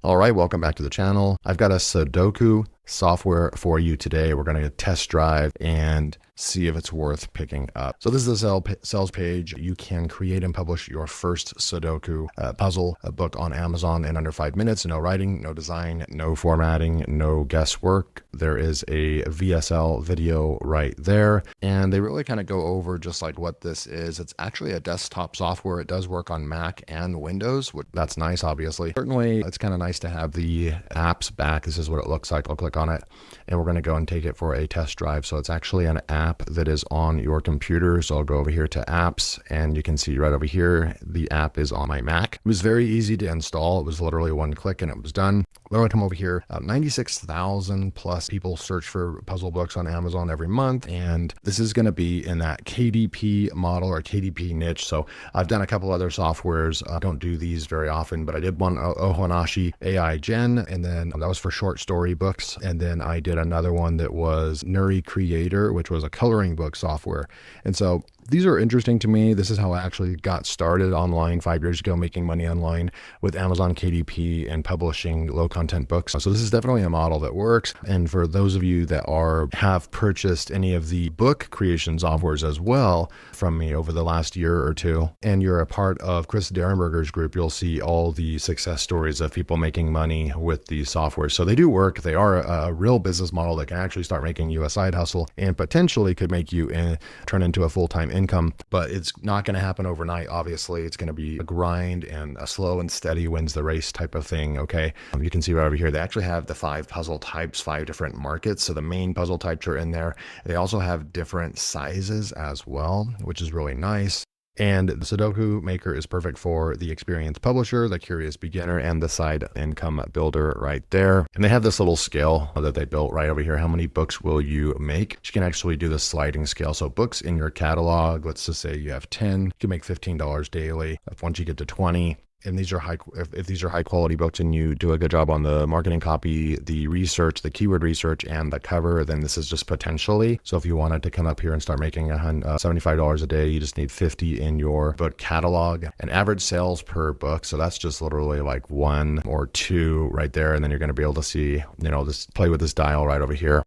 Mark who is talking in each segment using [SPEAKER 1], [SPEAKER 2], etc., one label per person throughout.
[SPEAKER 1] All right, welcome back to the channel. I've got a Sudoku software for you today. We're going to test drive and see if it's worth picking up. So this is a sales page. You can create and publish your first Sudoku puzzle book on Amazon in under 5 minutes. No writing, no design, no formatting, no guesswork. There is a VSL video right there. And they really kind of go over just like what this is. It's actually a desktop software. It does work on Mac and Windows. That's nice, obviously. Certainly, it's kind of nice to have the apps back. This is what it looks like. I'll click on it and we're going to go and take it for a test drive. So it's actually an app that is on your computer. So I'll go over here to apps and you can see right over here, the app is on my Mac. It was very easy to install. It was literally one click and it was done. Literally come over here, 96,000 plus people search for puzzle books on Amazon every month. And this is going to be in that KDP model or KDP niche. So I've done a couple other softwares. I don't do these very often, but I did one Ohanashi AI Gen, and then that was for short story books. And then I did another one that was Nuri Creator, which was a coloring book software. And so these are interesting to me. This is how I actually got started online 5 years ago, making money online with Amazon KDP and publishing low content books. So this is definitely a model that works. And for those of you that have purchased any of the book creation softwares as well from me over the last year or two, and you're a part of Chris Derenberger's group, you'll see all the success stories of people making money with these softwares. So they do work. They are a real business model that can actually start making you a side hustle and potentially could make you turn into a full-time income, but it's not going to happen overnight. Obviously, it's going to be a grind and a slow and steady wins the race type of thing. Okay. You can see right over here, they actually have the 5 puzzle types, 5 different markets. So the main puzzle types are in there. They also have different sizes as well, which is really nice. And the Sudoku Maker is perfect for the experienced publisher, the curious beginner, and the side income builder right there. And they have this little scale that they built right over here. How many books will you make? You can actually do the sliding scale. So books in your catalog, let's just say you have 10, you can make $15 daily. Once you get to 20, and these are if these are high quality books and you do a good job on the marketing copy, the research, the keyword research, and the cover, then this is just potentially. So if you wanted to come up here and start making $75 a day, you just need 50 in your book catalog. And average sales per book, so that's just literally like 1 or 2 right there. And then you're going to be able to see, just play with this dial right over here.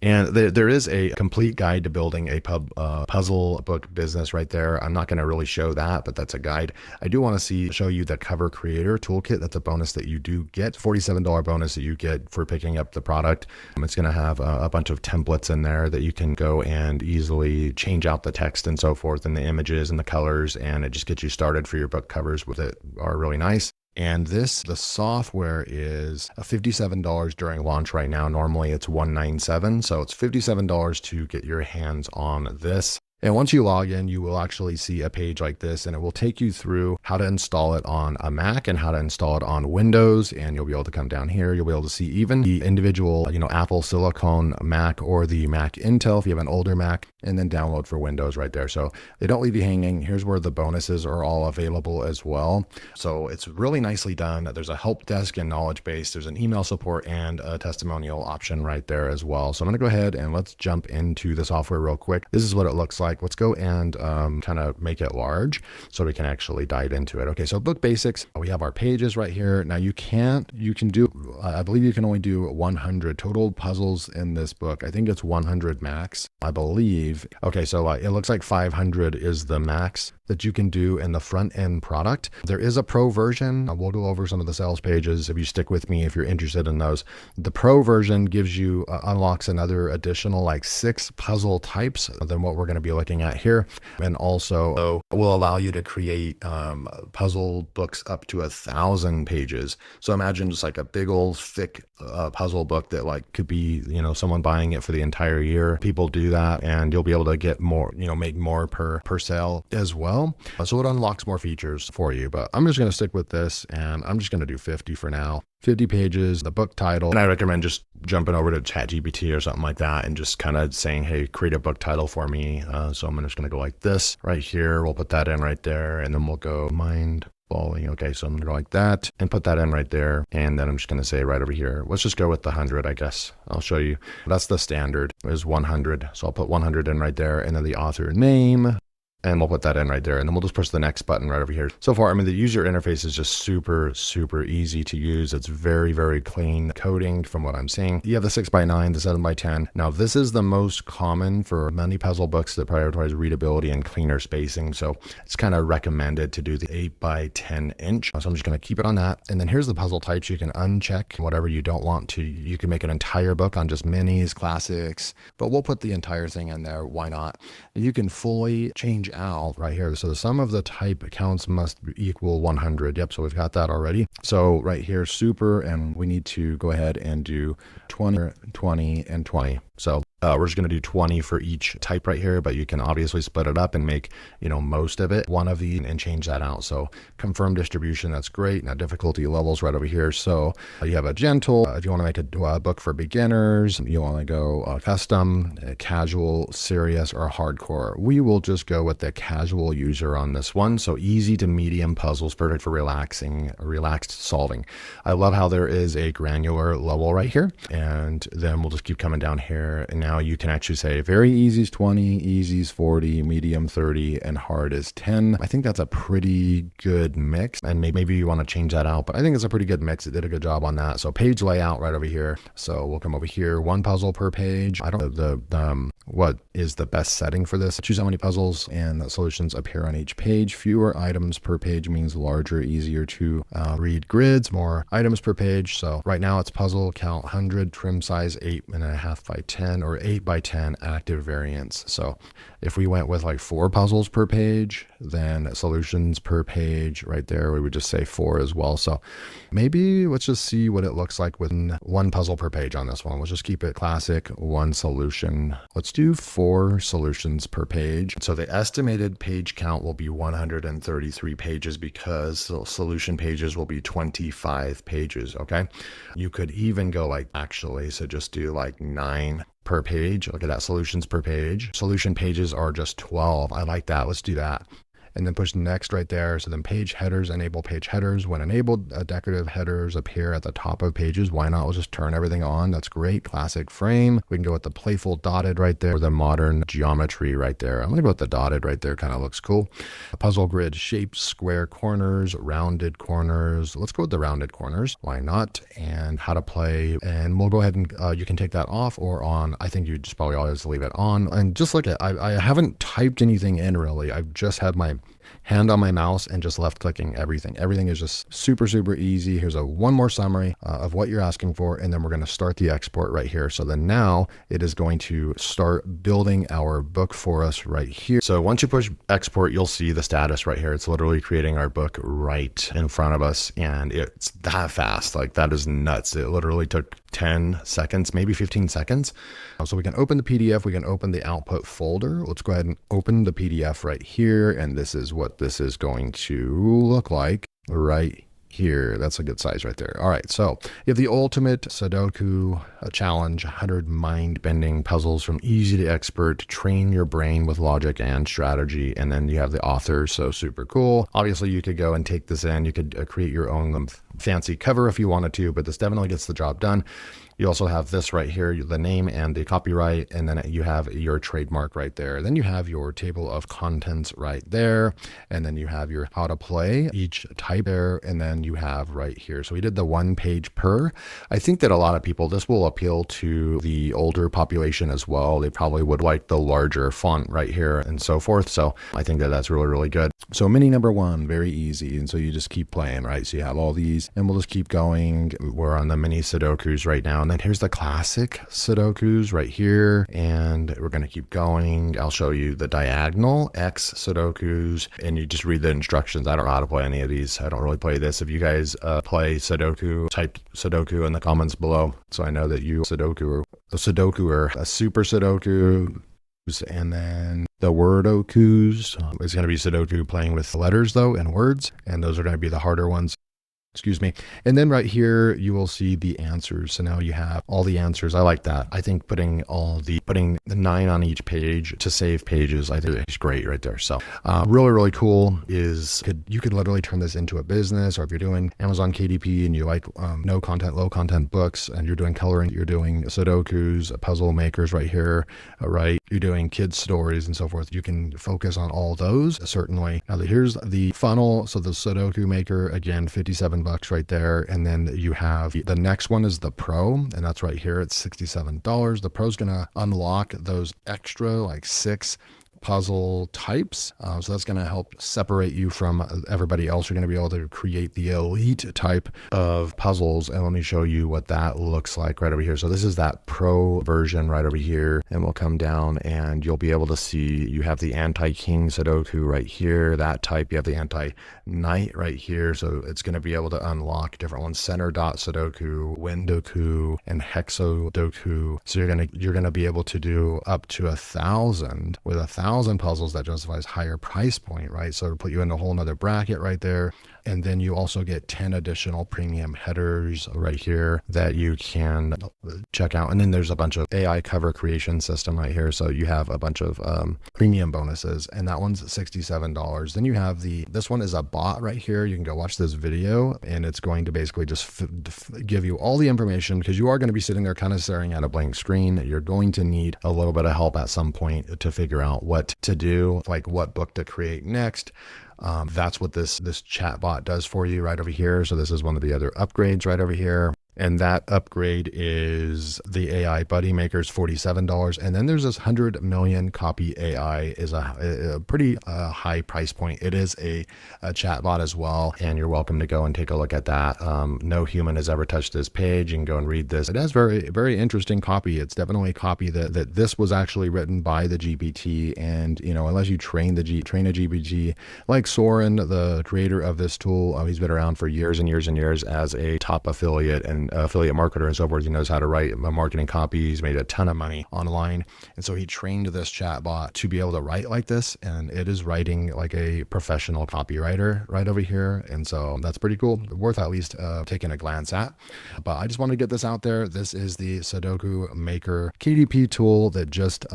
[SPEAKER 1] And there is a complete guide to building a puzzle book business right there. I'm not going to really show that, but that's a guide. I do want to show you the cover creator toolkit. That's a bonus that you do get, $47 bonus that you get for picking up the product. It's going to have a bunch of templates in there that you can go and easily change out the text and so forth, and the images and the colors, and it just gets you started for your book covers with it. Are really nice. And the software is $57 during launch right now. Normally it's $197. So it's $57 to get your hands on this. And once you log in, you will actually see a page like this, and it will take you through how to install it on a Mac and how to install it on Windows. And you'll be able to come down here. You'll be able to see even the individual, Apple Silicon Mac or the Mac Intel if you have an older Mac, and then download for Windows right there. So they don't leave you hanging. Here's where the bonuses are all available as well. So it's really nicely done. There's a help desk and knowledge base. There's an email support and a testimonial option right there as well. So I'm going to go ahead and let's jump into the software real quick. This is what it looks like. Let's go and kind of make it large so we can actually dive into it. Okay, so book basics. We have our pages right here. Now you can do, I believe you can only do 100 total puzzles in this book. I think it's 100 max, I believe. Okay, so it looks like 500 is the max that you can do in the front end product. There is a pro version. We'll go over some of the sales pages if you stick with me, if you're interested in those. The pro version gives you, unlocks another additional like 6 puzzle types than what we're going to be looking at here. And also will allow you to create puzzle books up to 1,000 pages. So imagine just like a big old thick puzzle book that could be, someone buying it for the entire year. People do that, and you'll be able to get more, make more per sale as well. So it unlocks more features for you, but I'm just going to stick with this, and I'm just going to do 50 for now. 50 pages, the book title. And I recommend just jumping over to ChatGPT or something like that and just kind of saying, hey, create a book title for me. So I'm just going to go like this right here. We'll put that in right there, and then we'll go mind falling. Okay, so I'm gonna go like that and put that in right there. And then I'm just gonna say right over here, let's just go with the 100, I guess. I'll show you. That's the standard is 100. So I'll put 100 in right there, and then the author name. And we'll put that in right there. And then we'll just push the next button right over here. So far, I mean, the user interface is just super, super easy to use. It's very, very clean coding from what I'm seeing. You have the 6x9, the 7x10. Now, this is the most common for many puzzle books that prioritize readability and cleaner spacing. So it's kind of recommended to do the 8x10 inch. So I'm just going to keep it on that. And then here's the puzzle types. You can uncheck whatever you don't want to. You can make an entire book on just minis, classics, but we'll put the entire thing in there. Why not? You can fully change out right here. So the sum of the type counts must equal 100. Yep. So we've got that already. So right here, super, and we need to go ahead and do 20, 20, and 20. So we're just going to do 20 for each type right here, but you can obviously split it up and make, most of it one of these and change that out. So confirm distribution, that's great. Now difficulty levels right over here. So you have a gentle, if you want to make a book for beginners, you want to go custom, casual, serious, or hardcore. We will just go with the casual user on this one. So easy to medium puzzles, perfect for relaxed solving. I love how there is a granular level right here, and then we'll just keep coming down here. And now you can actually say very easy is 20, easy is 40, medium 30, and hard is 10. I think that's a pretty good mix, and maybe you want to change that out, but I think it's a pretty good mix. It did a good job on that. So page layout right over here. So we'll come over here, one puzzle per page. I don't know what is the best setting for this. Choose how many puzzles and solutions appear on each page. Fewer items per page means larger, easier to read grids, more items per page. So right now it's puzzle count 100, trim size 8.5 by 10 or 8 by 10 active variants. So if we went with like 4 puzzles per page, then solutions per page right there, we would just say 4 as well. So maybe let's just see what it looks like with 1 puzzle per page on this one. Let's just keep it classic, 1 solution. Let's do 4 solutions per page. So the estimated page count will be 133 pages because solution pages will be 25 pages. Okay. You could even go like so just do like 9 per page. Look at that, solutions per page. Solution pages are just 12. I like that. Let's do that. And then push next right there. So then page headers, enable page headers. When enabled, decorative headers appear at the top of pages. Why not? We'll just turn everything on. That's great. Classic frame. We can go with the playful dotted right there, or the modern geometry right there. I'm going to go with the dotted right there. Kind of looks cool. A puzzle grid, shapes, square corners, rounded corners. Let's go with the rounded corners. Why not? And how to play. And we'll go ahead and you can take that off or on. I think you just probably always leave it on. And just look at, I haven't typed anything in really. I've just had my hand on my mouse and just left clicking everything. Everything is just super, super easy. Here's one more summary of what you're asking for. And then we're going to start the export right here. So then now it is going to start building our book for us right here. So once you push export, you'll see the status right here. It's literally creating our book right in front of us. And it's that fast. Like that is nuts. It literally took 10 seconds, maybe 15 seconds. So we can open the PDF. We can open the output folder. Let's go ahead and open the PDF right here. And this is what this is going to look like right here. That's a good size right there. All right. So you have the ultimate Sudoku challenge, 100 mind-bending puzzles from easy to expert, train your brain with logic and strategy. And then you have the authors. So super cool. Obviously you could go and take this in. You could create your own fancy cover if you wanted to, but this definitely gets the job done. You also have this right here, the name and the copyright, and then you have your trademark right there. Then you have your table of contents right there, and then you have your how to play each type there, and then you have right here. So we did the 1 page per. I think that a lot of people, this will appeal to the older population as well. They probably would like the larger font right here and so forth. So I think that that's really, really good. So mini number 1, very easy. And so you just keep playing, right? So you have all these, and we'll just keep going. We're on the mini Sudokus right now. And then here's the classic Sudokus right here. And we're going to keep going. I'll show you the diagonal X Sudokus, and you just read the instructions. I don't know how to play any of these. I don't really play this. If you guys play Sudoku, type Sudoku in the comments below. So I know that you Sudoku or a super Sudoku. And then the Wordokus is going to be Sudoku playing with letters though and words. And those are going to be the harder ones. Excuse me. And then right here, you will see the answers. So now you have all the answers. I like that. I think putting the 9 on each page to save pages, I think is great right there. So really, really cool is you could literally turn this into a business, or if you're doing Amazon KDP and you like no content, low content books, and you're doing coloring, you're doing Sudokus, puzzle makers right here, right? You're doing kids stories and so forth. You can focus on all those, certainly. Now here's the funnel. So the Sudoku Maker, again, $57 right there. And then you have the next one is the Pro, and that's right here. It's $67. The Pro's going to unlock those extra like 6 puzzle types. So that's going to help separate you from everybody else. You're going to be able to create the elite type of puzzles. And let me show you what that looks like right over here. So this is that Pro version right over here. And we'll come down and you'll be able to see you have the anti-king Sudoku right here, that type. You have the anti-knight right here. So it's going to be able to unlock different ones: center dot Sudoku, Windoku, and Hexadoku. So you're going to be able to do up to 1,000 with 1,000 puzzles. That justifies higher price point, right? So it'll put you in a whole nother bracket right there. And then you also get 10 additional premium headers right here that you can check out. And then there's a bunch of AI cover creation system right here. So you have a bunch of premium bonuses, and that one's $67. Then you have this one is a bot right here. You can go watch this video, and it's going to basically just give you all the information, because you are going to be sitting there kind of staring at a blank screen. You're going to need a little bit of help at some point to figure out what to do, like what book to create next. That's what this chat bot does for you right over here. So this is one of the other upgrades right over here. And that upgrade is the AI Buddy Maker's $47. And then there's this 100 million copy AI is a pretty high price point. It is a chatbot as well. And you're welcome to go and take a look at that. No human has ever touched this page. You can go and read this. It has very, very interesting copy. It's definitely a copy that this was actually written by the GPT. And, you know, unless you train a GPT like Soren, the creator of this tool, he's been around for years and years and years as a top affiliate and affiliate marketer and so forth. He knows how to write marketing copy. He's made a ton of money online. And so he trained this chatbot to be able to write like this. And it is writing like a professional copywriter right over here. And so that's pretty cool. Worth at least taking a glance at. But I just wanted to get this out there. This is the Sudoku Maker KDP tool that just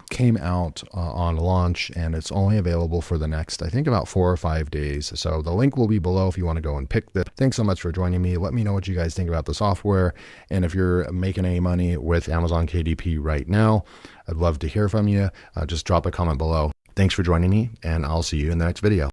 [SPEAKER 1] came out on launch, and it's only available for the next, I think, about 4 or 5 days. So the link will be below if you want to go and pick this. Thanks so much for joining me. Let me know what you guys think about the software. And if you're making any money with Amazon KDP right now, I'd love to hear from you. Just drop a comment below. Thanks for joining me, and I'll see you in the next video.